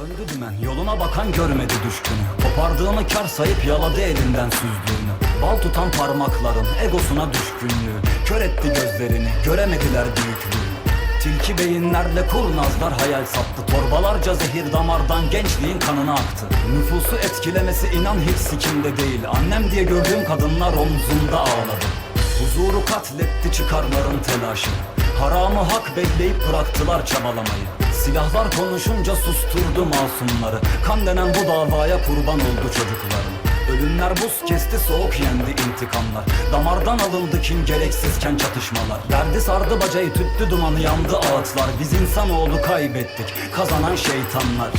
Döndü dümen, yoluna bakan görmedi düşkünü. Kopardığını kar sayıp yaladı elinden süzdüğünü. Bal tutan parmakların egosuna düşkünlüğü. Kör etti gözlerini, göremediler büyüklüğü. Tilki beyinlerle kurnazlar hayal sattı. Torbalarca zehir damardan gençliğin kanına aktı. Nüfusu etkilemesi inan hiç sikimde değil. Annem diye gördüğüm kadınlar omzumda ağladı. Huzuru katletti çıkarların telaşı. Haramı hak belleyip bıraktılar çabalamayı. Silahlar konuşunca susturdu masumları. Kan denen bu davaya kurban oldu çocuklarım. Ölümler buz kesti, soğuk yendi intikamlar. Damardan alındı kin, gereksizken çatışmalar. Derdi sardı bacayı, tüttü dumanı, yandı ağıtlar. Biz insanoğlu kaybettik, kazanan şeytanlar.